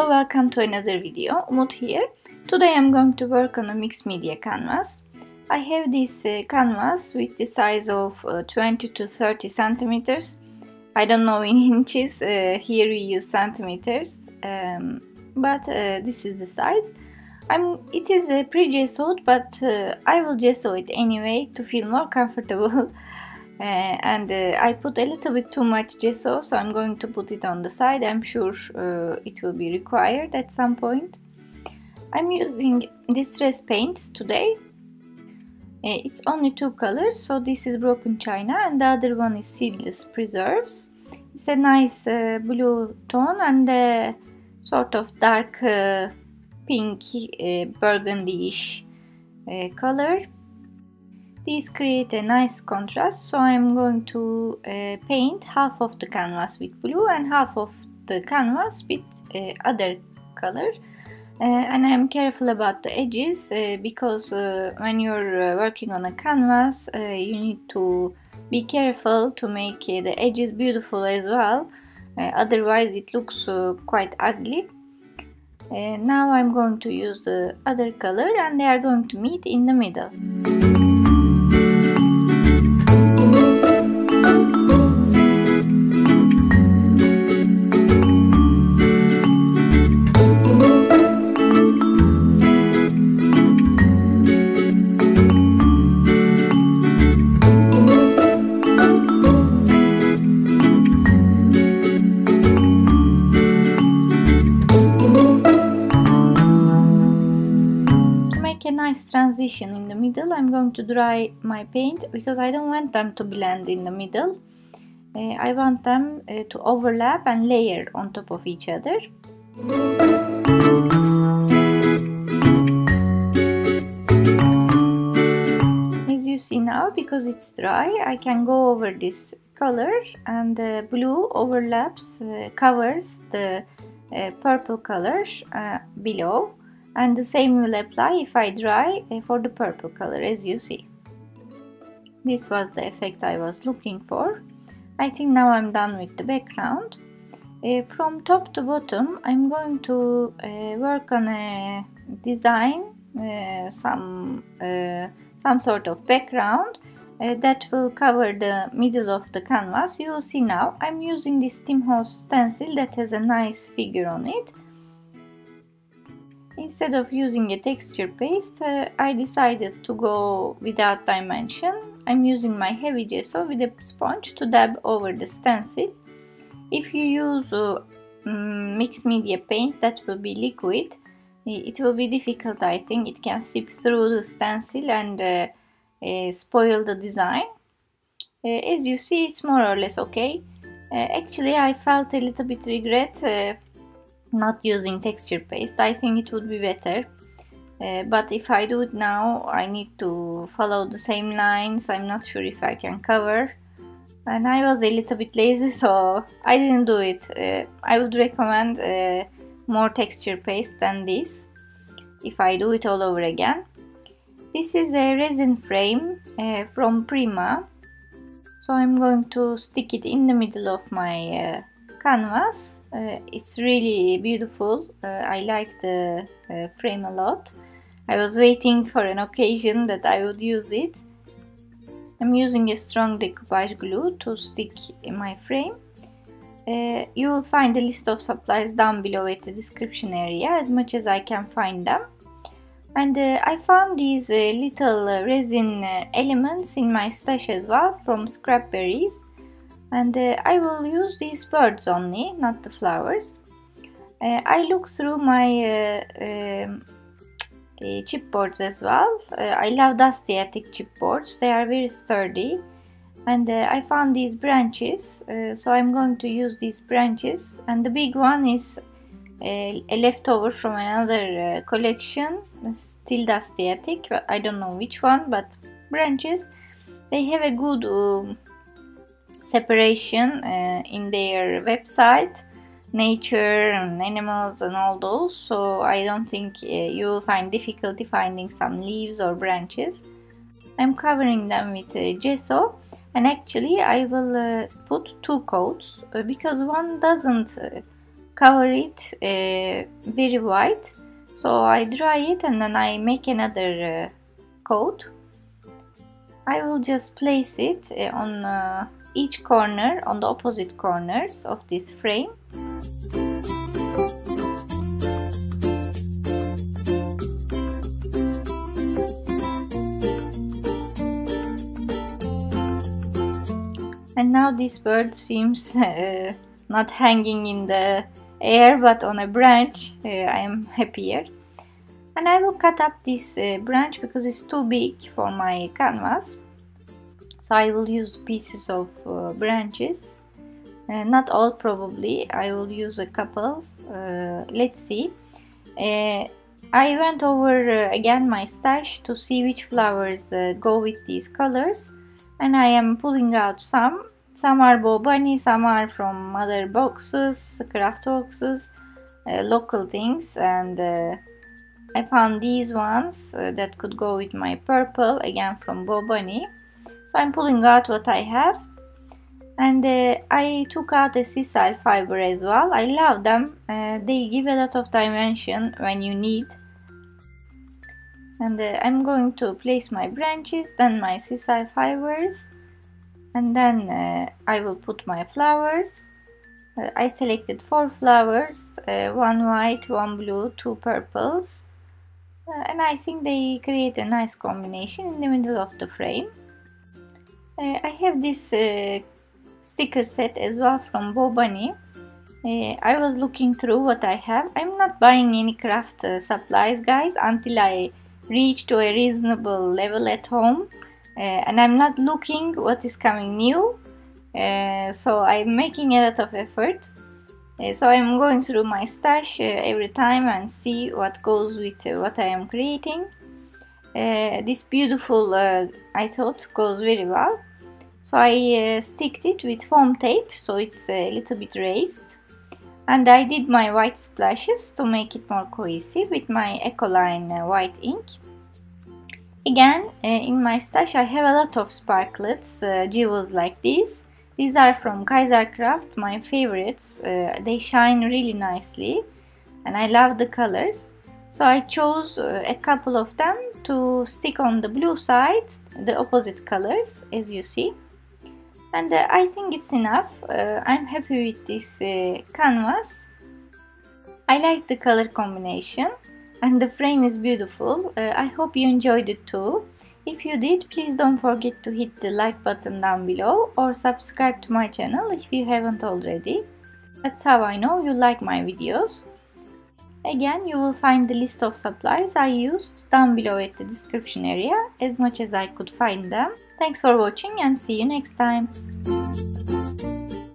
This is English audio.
Hello, welcome to another video. Umut here. Today I'm going to work on a mixed media canvas. I have this canvas with the size of 20 to 30 centimeters. I don't know in inches, here we use centimeters, but this is the size. It is pre-gessoed, but I will gesso it anyway to feel more comfortable. I put a little bit too much gesso, so I'm going to put it on the side. I'm sure it will be required at some point. I'm using distress paints today. It's only two colors, so this is broken china and the other one is seedless preserves. It's a nice blue tone and a sort of dark pink burgundy-ish color. These create a nice contrast, so I'm going to paint half of the canvas with blue and half of the canvas with other color. And I'm careful about the edges because when you're working on a canvas, you need to be careful to make the edges beautiful as well. Otherwise it looks quite ugly. Now I'm going to use the other color and they are going to meet in the middle. A nice transition in the middle, I'm going to dry my paint because I don't want them to blend in the middle. I want them to overlap and layer on top of each other. As you see now, because it's dry, I can go over this color and the blue overlaps, covers the purple color below. And the same will apply if I dry for the purple color, as you see. This was the effect I was looking for. I think now I'm done with the background. From top to bottom, I'm going to work on a design, some sort of background that will cover the middle of the canvas. You will see now I'm using this Holtz stencil that has a nice figure on it. Instead of using a texture paste, I decided to go without dimension. I'm using my heavy gesso with a sponge to dab over the stencil. If you use mixed media paint that will be liquid, it will be difficult, I think. It can seep through the stencil and spoil the design. As you see, it's more or less okay. Actually, I felt a little bit regret not using texture paste. I think it would be better, but if I do it now I need to follow the same lines. I'm not sure if I can cover, and I was a little bit lazy, so I didn't do it. I would recommend more texture paste than this if I do it all over again. This is a resin frame from Prima, so I'm going to stick it in the middle of my canvas. It's really beautiful. I like the frame a lot. I was waiting for an occasion that I would use it. I'm using a strong decoupage glue to stick in my frame. You will find a list of supplies down below at the description area, as much as I can find them. And I found these little resin elements in my stash as well from Scrapbook. And I will use these birds only, not the flowers. I look through my chipboards as well. I love Dustyatic chipboards. They are very sturdy. And I found these branches, so I'm going to use these branches. And the big one is a leftover from another collection, still Dustyatic. I don't know which one, but branches. They have a good separation in their website, nature and animals and all those, so I don't think you will find difficulty finding some leaves or branches. I'm covering them with gesso, and actually I will put two coats because one doesn't cover it very white. So I dry it and then I make another coat. I will just place it on each corner, on the opposite corners of this frame. And now this bird seems not hanging in the air but on a branch. I am happier. And I will cut up this branch because it's too big for my canvas. So I will use pieces of branches. Not all probably, I will use a couple. Let's see. I went over again my stash to see which flowers go with these colors. And I am pulling out some. Some are BoBunny, some are from other boxes, craft boxes, local things. And I found these ones that could go with my purple, again from BoBunny. So I'm pulling out what I have. And I took out a sisal fiber as well. I love them. They give a lot of dimension when you need. And I'm going to place my branches, then my sisal fibers. And then I will put my flowers. I selected 4 flowers, 1 white, 1 blue, 2 purples. And I think they create a nice combination in the middle of the frame. I have this sticker set as well from BoBunny. I was looking through what I have. I'm not buying any craft supplies, guys, until I reach to a reasonable level at home. And I'm not looking what is coming new. So I'm making a lot of effort. So I'm going through my stash every time and see what goes with what I am creating. This beautiful, I thought, goes very well. So I sticked it with foam tape, so it's a little bit raised. And I did my white splashes to make it more cohesive with my Ecoline white ink. Again, in my stash I have a lot of sparklets, jewels like these. These are from Kaisercraft, my favorites. They shine really nicely and I love the colors. So I chose a couple of them to stick on the blue side, the opposite colors, as you see. And I think it's enough. I'm happy with this canvas. I like the color combination and the frame is beautiful. I hope you enjoyed it too. If you did, please don't forget to hit the like button down below or subscribe to my channel if you haven't already. That's how I know you like my videos. Again, you will find the list of supplies I used down below at the description area, as much as I could find them. Thanks for watching and see you next time.